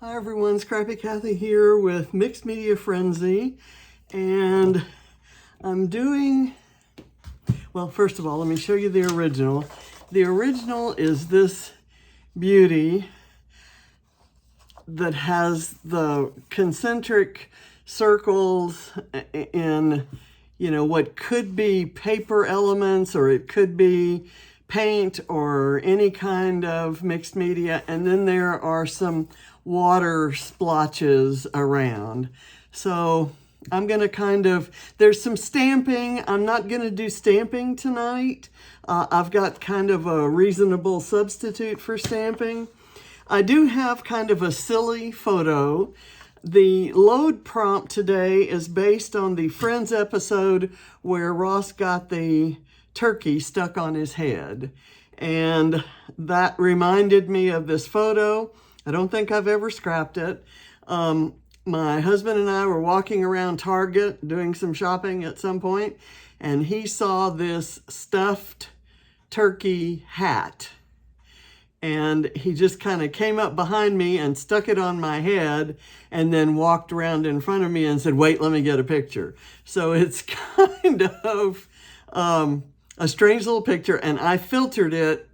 Hi everyone, Scrappy Kathy here with Mixed Media Frenzy, and I'm doing, well, first of all, let me show you the original. The original is this beauty that has the concentric circles in, what could be paper elements, or it could be paint or any kind of mixed media, and then there are some water splotches around. So I'm going to there's some stamping. I'm not going to do stamping tonight. I've got kind of a reasonable substitute for stamping. I do have kind of a silly photo. The load prompt today is based on the Friends episode where Ross got the turkey stuck on his head. And that reminded me of this photo. I don't think I've ever scrapped it. My husband and I were walking around Target doing some shopping at some point, and he saw this stuffed turkey hat. And he just kind of came up behind me and stuck it on my head and then walked around in front of me and said, "Wait, let me get a picture." So it's kind of a strange little picture, and I filtered it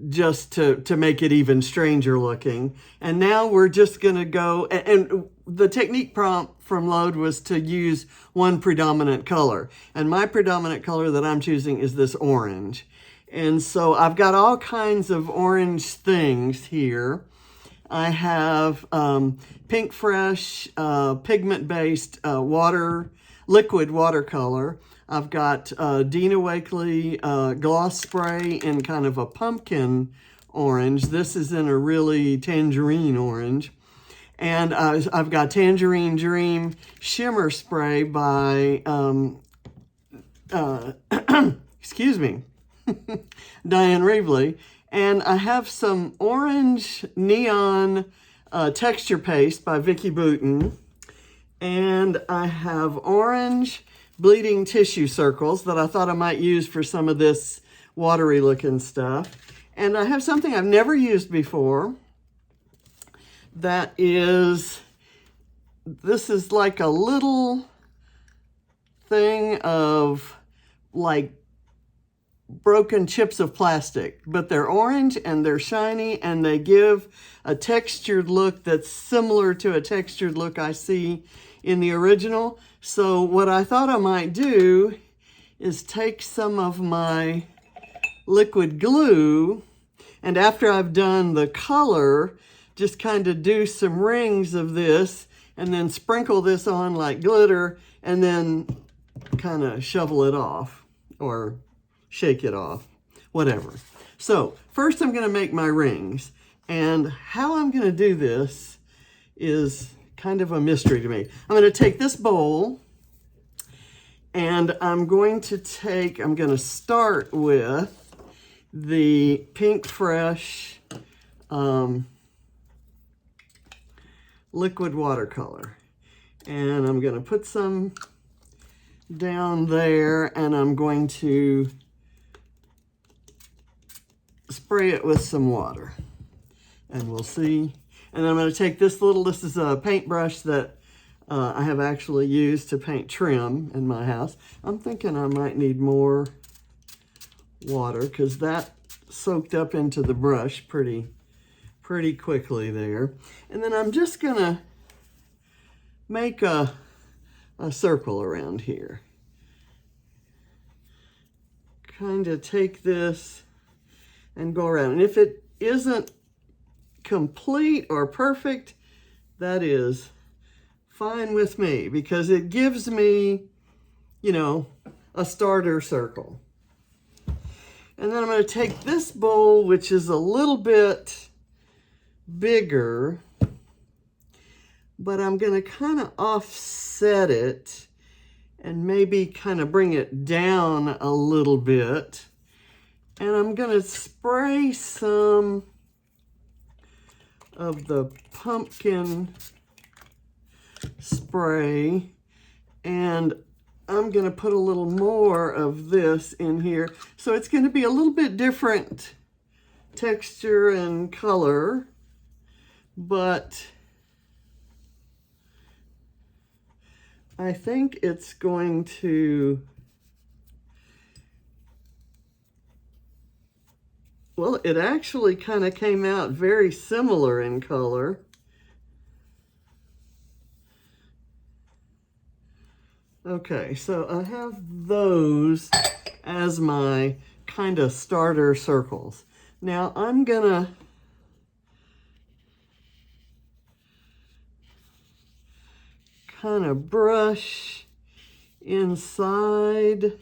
just to make it even stranger looking. And now we're just going to go, and the technique prompt from Load was to use one predominant color. And my predominant color that I'm choosing is this orange. And so I've got all kinds of orange things here. I have Pinkfresh pigment-based liquid watercolor. I've got Dina Wakley Gloss Spray in kind of a pumpkin orange. This is in a really tangerine orange. And I've got Tangerine Dream Shimmer Spray by, excuse me, Dyan Reavely. And I have some orange neon texture paste by Vicki Boutin. And I have orange bleeding tissue circles that I thought I might use for some of this watery looking stuff. And I have something I've never used before. This is like a little thing of like broken chips of plastic, but they're orange and they're shiny and they give a textured look that's similar to a textured look I see in the original. So what I thought I might do is take some of my liquid glue, and after I've done the color, just kind of do some rings of this and then sprinkle this on like glitter and then kind of shovel it off or shake it off, whatever. So first I'm going to make my rings, and how I'm going to do this is kind of a mystery to me. I'm going to take this bowl, and I'm going to start with the Pinkfresh liquid watercolor. And I'm going to put some down there, and I'm going to spray it with some water. And we'll see. And I'm going to take this is a paintbrush that I have actually used to paint trim in my house. I'm thinking I might need more water because that soaked up into the brush pretty quickly there. And then I'm just going to make a circle around here. Kind of take this and go around. And if it isn't complete or perfect, that is fine with me because it gives me, a starter circle. And then I'm going to take this bowl, which is a little bit bigger, but I'm going to kind of offset it and maybe kind of bring it down a little bit. And I'm going to spray some of the pumpkin spray, and I'm going to put a little more of this in here. So it's going to be a little bit different texture and color. but I think it's going to, well, it actually kind of came out very similar in color. Okay, so I have those as my kind of starter circles. Now I'm gonna kind of brush inside.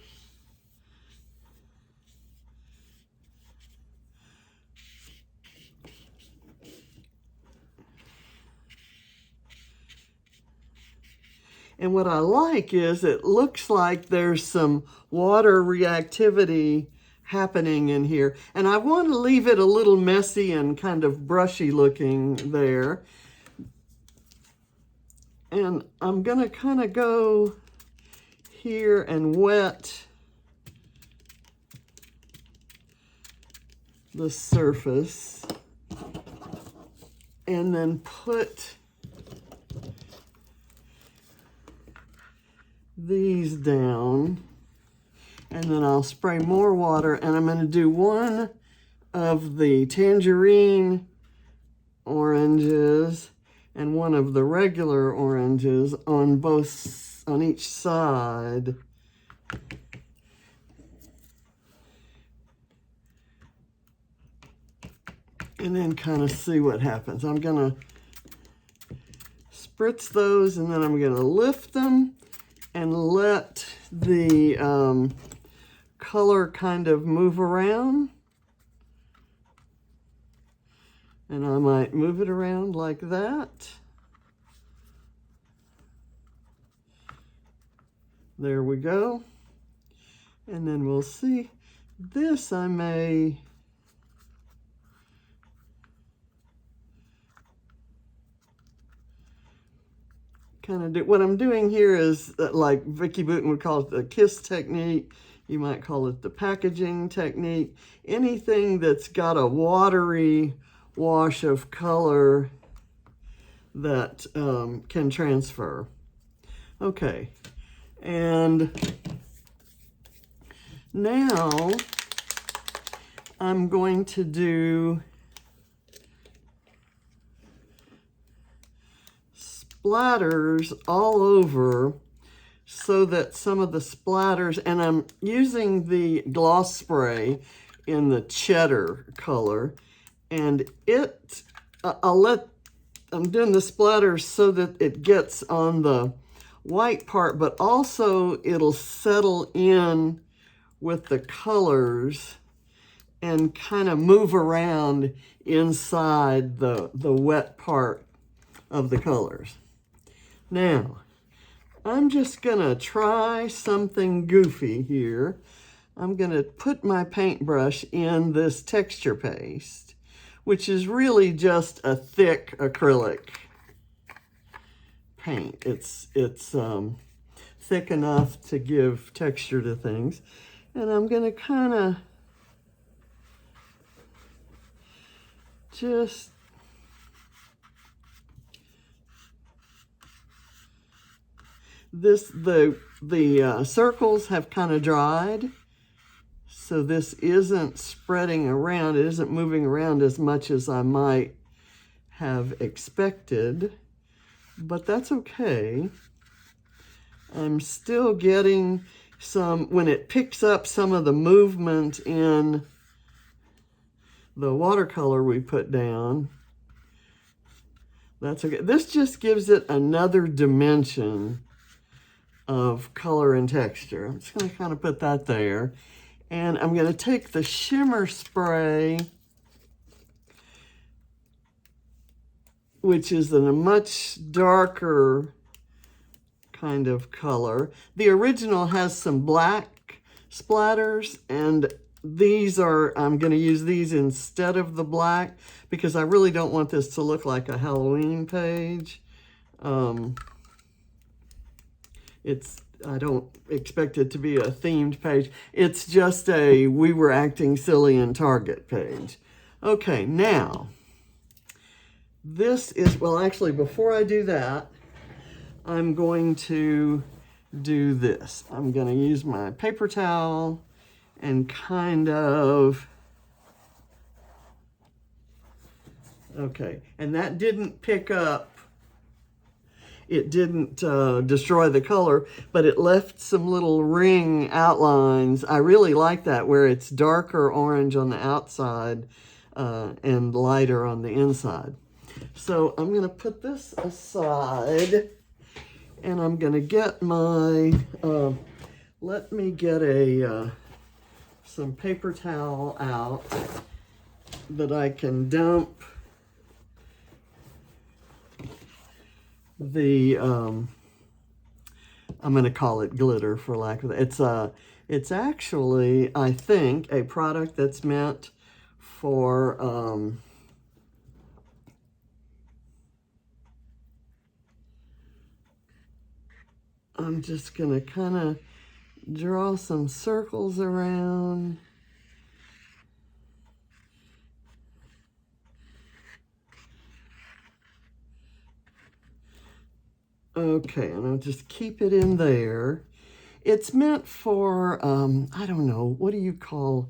And what I like is it looks like there's some water reactivity happening in here. And I want to leave it a little messy and kind of brushy looking there. And I'm going to kind of go here and wet the surface. And then put these down, and then I'll spray more water, and I'm going to do one of the tangerine oranges and one of the regular oranges on each side. And then kind of see what happens. I'm going to spritz those, and then I'm going to lift them and let the color kind of move around. And I might move it around like that. There we go. And then we'll see. This I may kind of do. What I'm doing here is like Vicki Boutin would call it the kiss technique. You might call it the packaging technique. Anything that's got a watery wash of color that can transfer. Okay, and now I'm going to do splatters all over, so that some of the splatters, and I'm using the gloss spray in the cheddar color, and I'm doing the splatters so that it gets on the white part, but also it'll settle in with the colors and kind of move around inside the wet part of the colors. Now, I'm just gonna try something goofy here. I'm gonna put my paintbrush in this texture paste, which is really just a thick acrylic paint. It's thick enough to give texture to things. And I'm gonna kind of just the circles have kind of dried, so this isn't spreading around. It isn't moving around as much as I might have expected, but that's okay. I'm still getting some, when it picks up some of the movement in the watercolor we put down, that's okay. This just gives it another dimension of color and texture. I'm just going to kind of put that there. And I'm going to take the shimmer spray, which is in a much darker kind of color. The original has some black splatters, and these are, I'm going to use these instead of the black because I really don't want this to look like a Halloween page. I don't expect it to be a themed page. It's just a we were acting silly in Target page. Okay, now, this is, well, actually, before I do that, I'm going to do this. I'm going to use my paper towel and kind of, okay, and that didn't pick up, it didn't destroy the color, but it left some little ring outlines. I really like that, where it's darker orange on the outside and lighter on the inside. So I'm going to put this aside, and I'm going to get my, let me get some paper towel out that I can dump the, I'm going to call it glitter for lack of that. It's actually, I think, a product that's meant for, I'm just going to kind of draw some circles around. Okay, and I'll just keep it in there. It's meant for, I don't know, what do you call,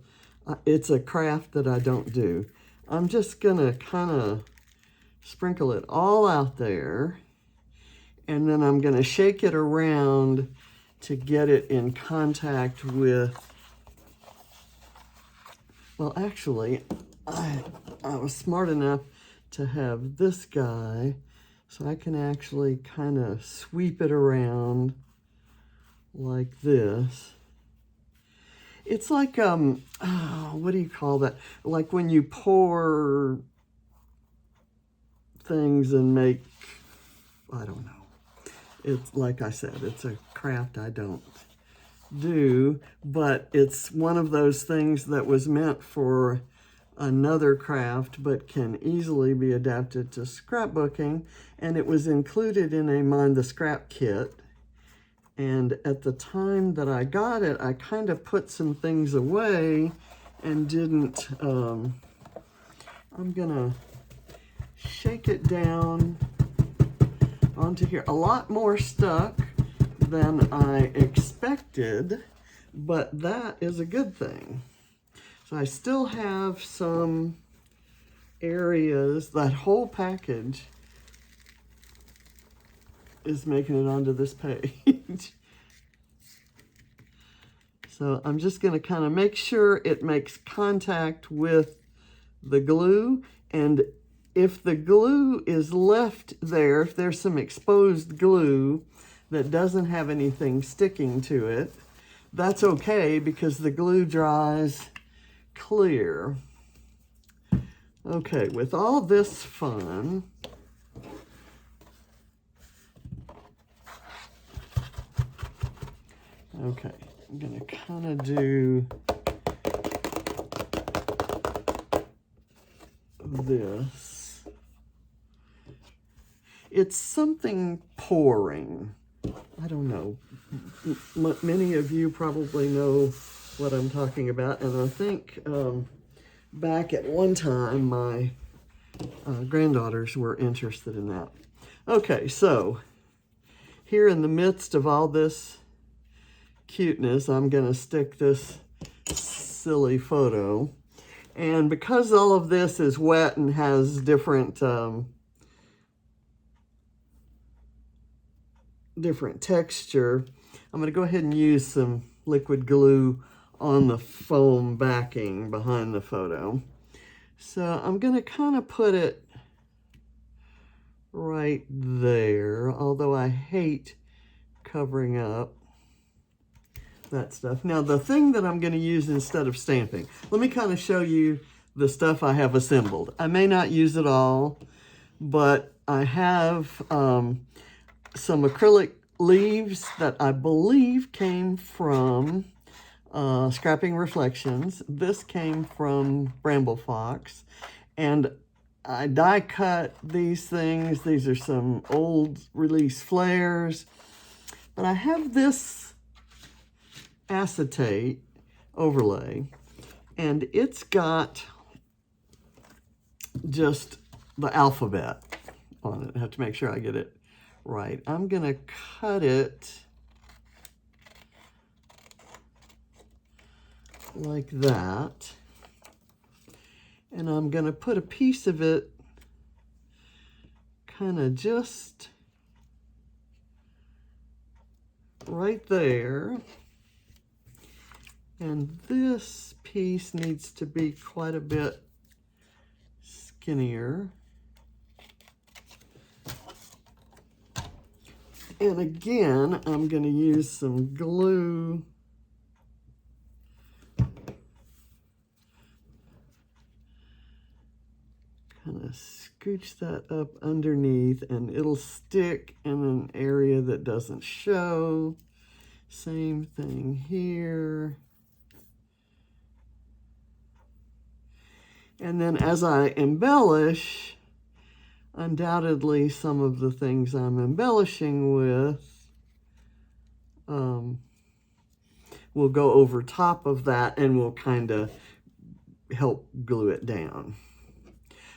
it's a craft that I don't do. I'm just going to kind of sprinkle it all out there, and then I'm going to shake it around to get it in contact with, well, actually, I was smart enough to have this guy, so I can actually kind of sweep it around like this. It's like, what do you call that? Like when you pour things and make, I don't know. It's, like I said, it's a craft I don't do, but it's one of those things that was meant for another craft, but can easily be adapted to scrapbooking, and it was included in a Mind the Scrap kit. And at the time that I got it, I kind of put some things away and didn't, I'm gonna shake it down onto here. A lot more stuck than I expected, but that is a good thing. So I still have some areas, that whole package is making it onto this page. So I'm just going to kind of make sure it makes contact with the glue, and if the glue is left there, if there's some exposed glue that doesn't have anything sticking to it, that's okay, because the glue dries clear. Okay, with all this fun, okay, I'm gonna kind of do this. It's something pouring. I don't know. Many of you probably know what I'm talking about, and I think back at one time my granddaughters were interested in that. Okay, so here in the midst of all this cuteness, I'm going to stick this silly photo, and because all of this is wet and has different different texture, I'm going to go ahead and use some liquid glue on the foam backing behind the photo. So I'm going to kind of put it right there, although I hate covering up that stuff. Now the thing that I'm going to use instead of stamping, let me kind of show you the stuff I have assembled. I may not use it all, but I have some acrylic leaves that I believe came from Scrapping Reflections. This came from Bramble Fox, and I die cut these things. These are some old release flares, but I have this acetate overlay, and it's got just the alphabet. on it. I have to make sure I get it right. I'm going to cut it like that. And I'm going to put a piece of it kind of just right there. And this piece needs to be quite a bit skinnier. And again, I'm going to use some glue. Kind of scooch that up underneath, and it'll stick in an area that doesn't show. Same thing here. And then as I embellish, undoubtedly some of the things I'm embellishing with will go over top of that and will kind of help glue it down.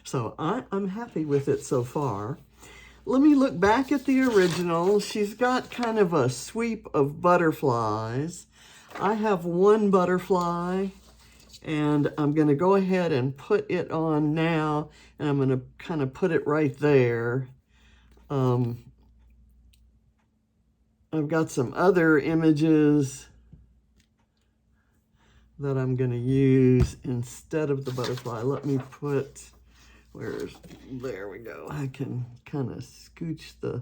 So I'm happy with it so far. Let me look back at the original. She's got kind of a sweep of butterflies. I have one butterfly, and I'm going to go ahead and put it on now, and I'm going to kind of put it right there. I've got some other images that I'm going to use instead of the butterfly. Let me put, there we go. I can kind of scooch the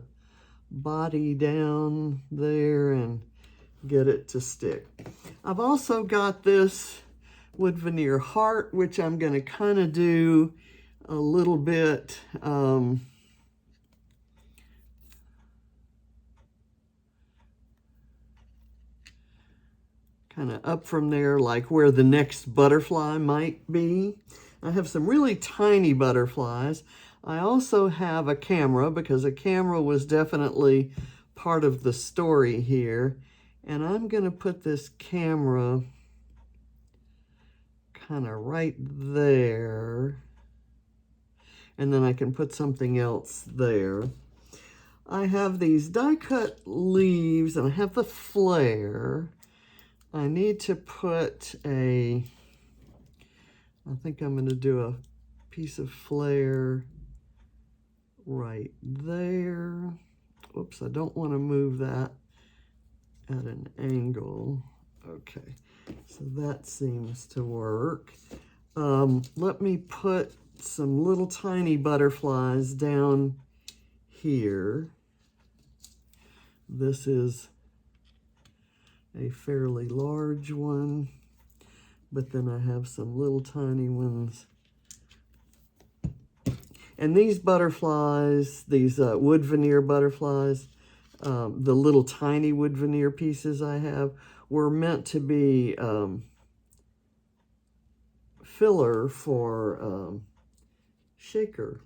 body down there and get it to stick. I've also got this wood veneer heart, which I'm going to kind of do a little bit kind of up from there, like where the next butterfly might be. I have some really tiny butterflies. I also have a camera, because a camera was definitely part of the story here. And I'm going to put this camera kind of right there. And then I can put something else there. I have these die-cut leaves, and I have the flare. I need to put I think I'm going to do a piece of flare right there. Oops, I don't want to move that at an angle. Okay, so that seems to work. Let me put some little tiny butterflies down here. This is a fairly large one, but then I have some little tiny ones. And these butterflies, these wood veneer butterflies, the little tiny wood veneer pieces I have, were meant to be filler for shaker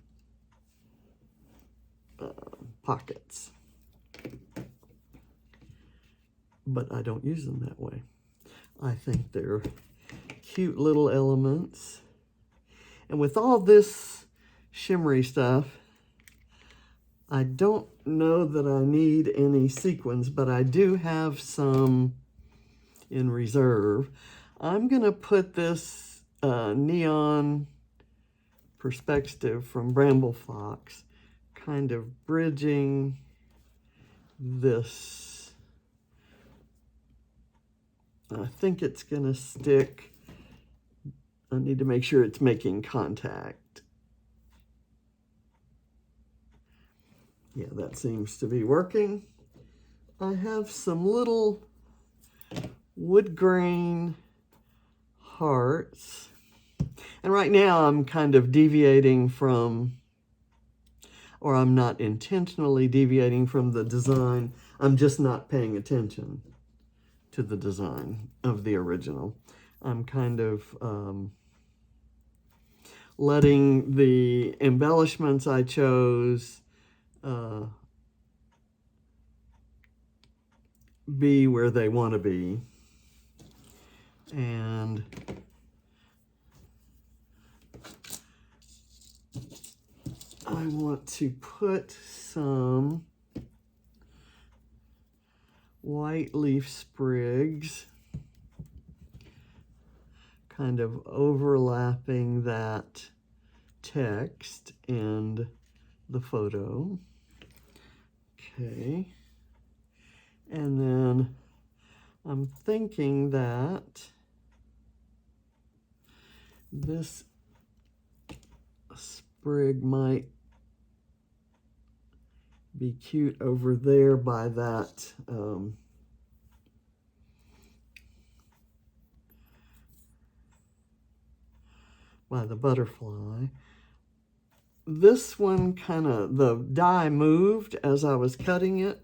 pockets. But I don't use them that way. I think they're cute little elements. And with all this shimmery stuff, I don't know that I need any sequins, but I do have some in reserve. I'm going to put this neon perspective from Bramble Fox, kind of bridging this. I think it's going to stick. I need to make sure it's making contact. Yeah, that seems to be working. I have some little wood grain hearts. And right now I'm kind of deviating from, or I'm not intentionally deviating from the design. I'm just not paying attention to the design of the original. I'm kind of letting the embellishments I chose be where they want to be. And I want to put some white leaf sprigs, kind of overlapping that text and the photo. Okay. And then I'm thinking that this sprig might be cute over there by that by the butterfly. This one kind of, the die moved as I was cutting it,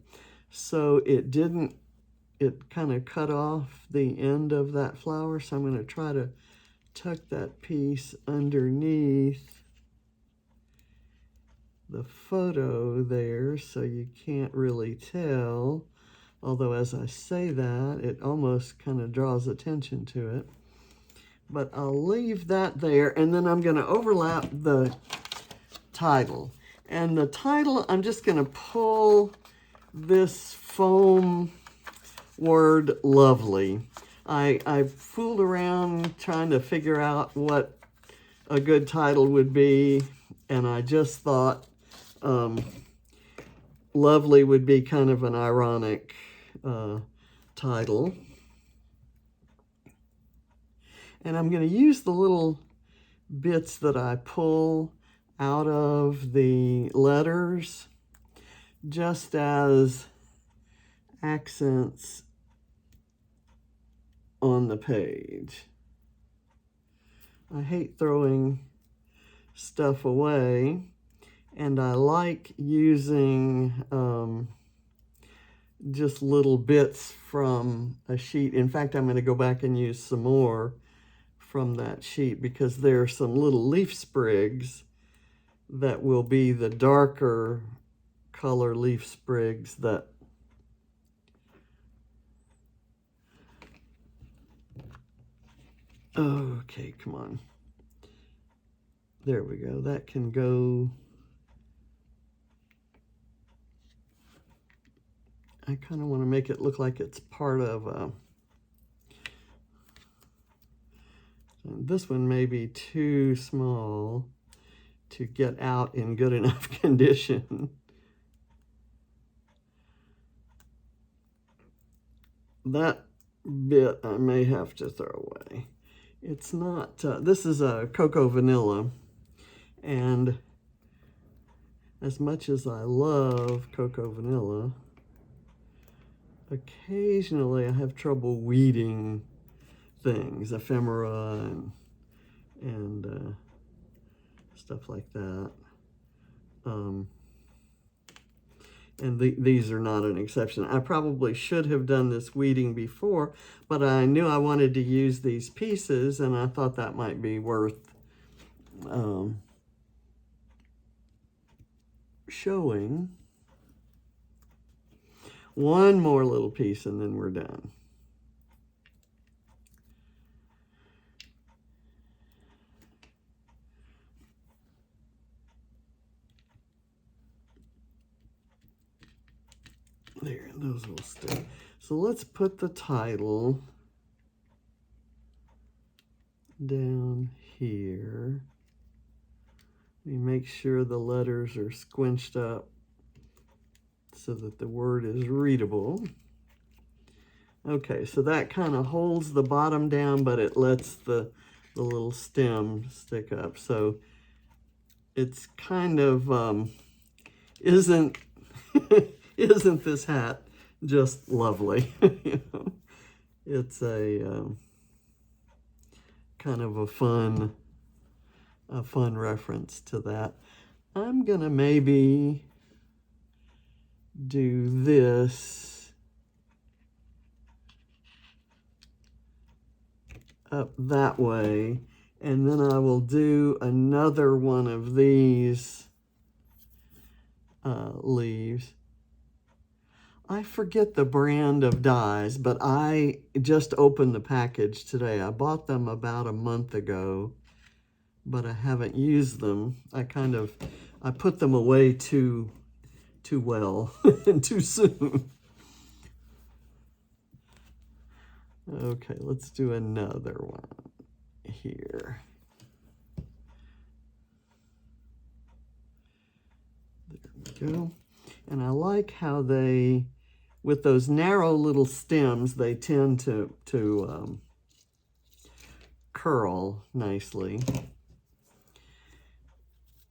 so it didn't, it kind of cut off the end of that flower, so I'm going to try to tuck that piece underneath the photo there so you can't really tell, although as I say that, it almost kind of draws attention to it. But I'll leave that there, and then I'm going to overlap the title. And the title, I'm just going to pull this foam word lovely. I fooled around trying to figure out what a good title would be, and I just thought lovely would be kind of an ironic title. And I'm going to use the little bits that I pull out of the letters just as accents on the page. I hate throwing stuff away, and I like using just little bits from a sheet. In fact, I'm going to go back and use some more from that sheet because there are some little leaf sprigs that will be the darker color leaf sprigs that okay, come on. There we go. That can go. I kind of want to make it look like it's part of this one may be too small to get out in good enough condition. That bit I may have to throw away. It's not, this is a cocoa vanilla, and as much as I love cocoa vanilla, occasionally I have trouble weeding things, ephemera and stuff like that. And these are not an exception. I probably should have done this weeding before, but I knew I wanted to use these pieces, and I thought that might be worth showing. One more little piece, and then we're done. There, those will stay. So let's put the title down here. We make sure the letters are squinched up so that the word is readable. Okay, so that kind of holds the bottom down, but it lets the little stem stick up. So it's kind of, isn't this hat just lovely? You know, it's a kind of a fun reference to that. I'm gonna maybe do this up that way, and then I will do another one of these leaves. I forget the brand of dies, but I just opened the package today. I bought them about a month ago, but I haven't used them. I put them away too well and too soon. Okay, let's do another one here. There we go. And I like how they, with those narrow little stems, they tend to curl nicely.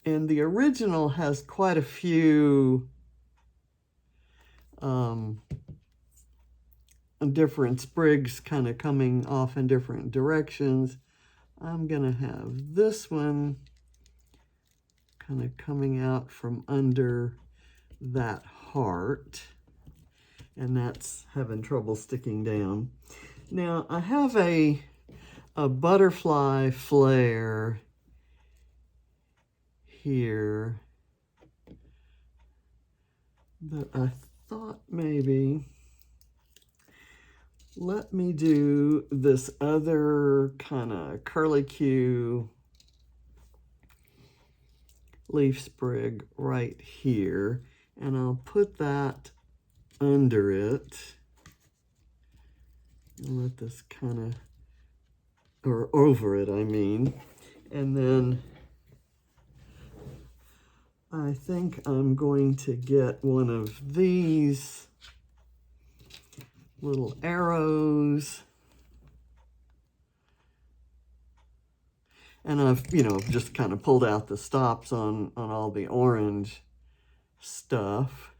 And the original has quite a few different sprigs kind of coming off in different directions. I'm gonna have this one kind of coming out from under that heart, and that's having trouble sticking down. Now I have a butterfly flare here that I thought maybe, let me do this other kind of curlicue leaf sprig right here, and I'll put that under it and let this kind of, or over it I mean, and then I think I'm going to get one of these little arrows, and I've, you know, just kind of pulled out the stops on all the orange stuff.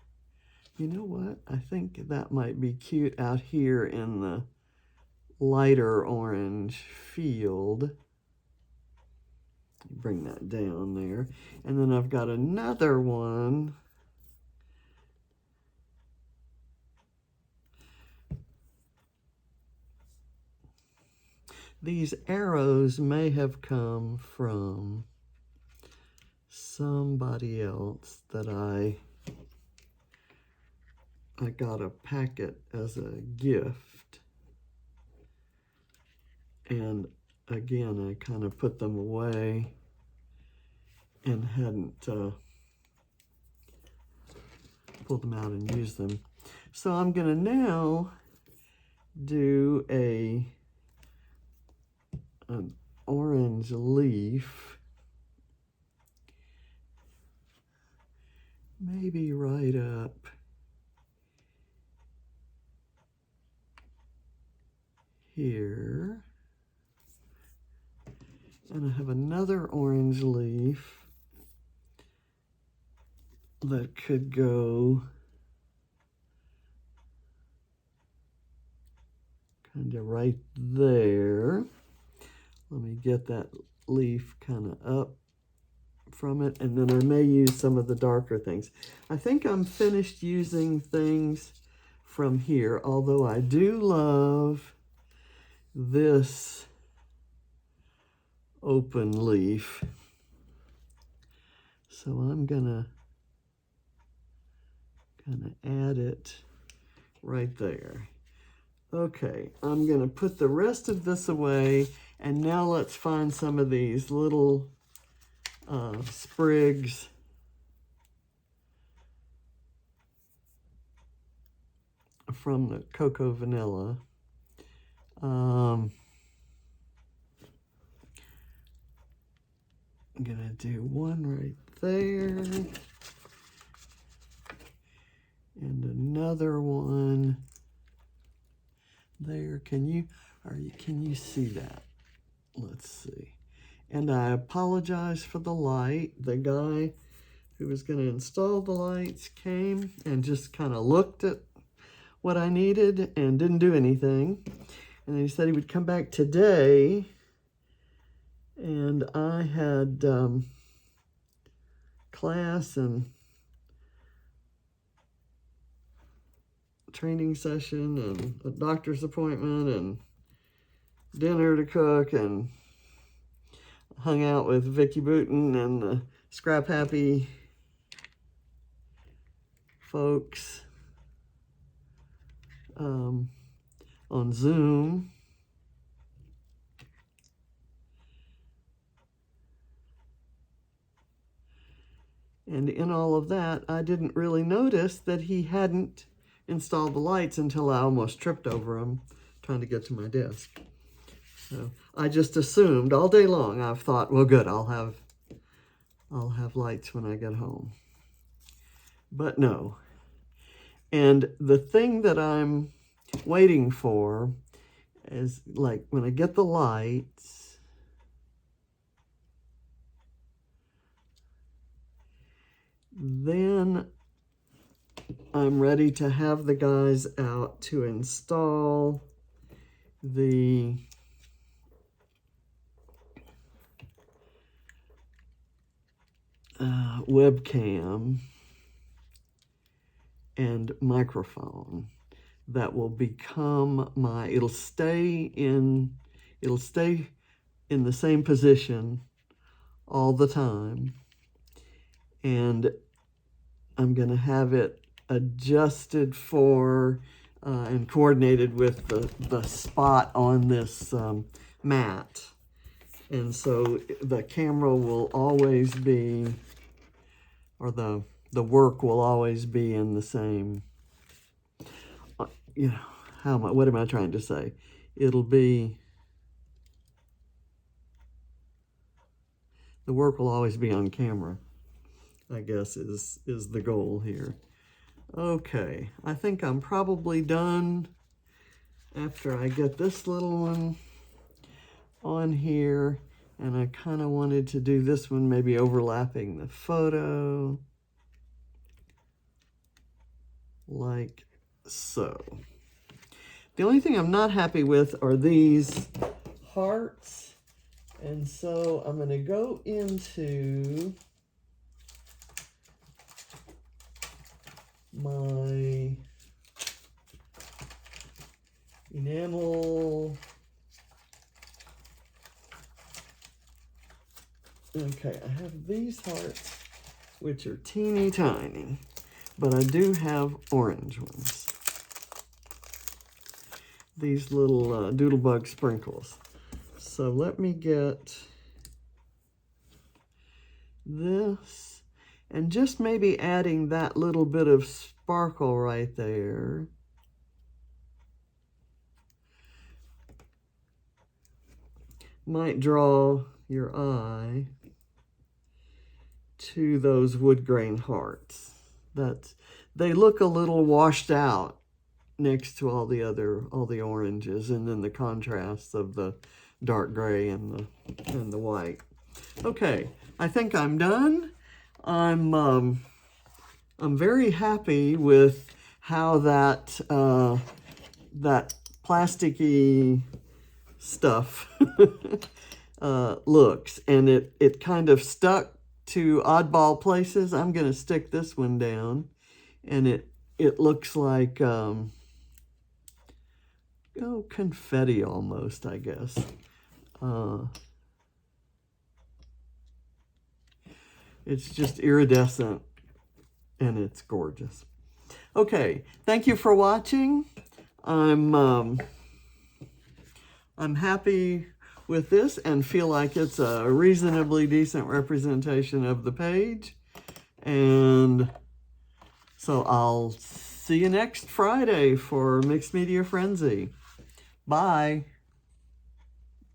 You know what? I think that might be cute out here in the lighter orange field. Bring that down there. And then I've got another one. These arrows may have come from somebody else that I got a packet as a gift. And again, I kind of put them away and hadn't pulled them out and used them. So I'm gonna now do an orange leaf, maybe right up here. And I have another orange leaf that could go kind of right there. Let me get that leaf kind of up from it, and then I may use some of the darker things. I think I'm finished using things from here, although I do love this open leaf. So I'm gonna kind of add it right there. Okay, I'm gonna put the rest of this away, and now let's find some of these little sprigs from the Cocoa Vanilla. I'm gonna do one right there, and another one there. Can you see that? Let's see. And I apologize for the light. The guy who was going to install the lights came and just kind of looked at what I needed and didn't do anything. And then he said he would come back today. And I had class and training session and a doctor's appointment and dinner to cook, and hung out with Vicki Boutin and the Scrap Happy folks on Zoom. And in all of that, I didn't really notice that he hadn't installed the lights until I almost tripped over them trying to get to my desk. So I just assumed all day long, I've thought, well, good, I'll have lights when I get home. But no. And the thing that I'm waiting for is, like, when I get the lights, then I'm ready to have the guys out to install the webcam and microphone that will become my, it'll stay in the same position all the time, and I'm going to have it adjusted for and coordinated with the spot on this mat. And so the camera will always be, or the work will always be in the same, you know, what am I trying to say? It'll be, the work will always be on camera, I guess is the goal here. Okay, I think I'm probably done after I get this little one on here, and I kind of wanted to do this one maybe overlapping the photo, like so. The only thing I'm not happy with are these hearts, and so I'm going to go into my enamel. Okay, I have these hearts, which are teeny tiny, but I do have orange ones. These little doodlebug sprinkles. So let me get this, and just maybe adding that little bit of sparkle right there. Might draw your eye to those wood grain hearts. They look a little washed out next to all the oranges, and then the contrasts of the dark gray and the white. Okay, I think I'm done. I'm very happy with how that plasticky stuff looks, and it kind of stuck to oddball places. I'm going to stick this one down, and it looks like confetti almost, I guess. It's just iridescent, and it's gorgeous. Okay, thank you for watching. I'm happy with this and feel like it's a reasonably decent representation of the page. And so I'll see you next Friday for Mixed Media Frenzy. Bye.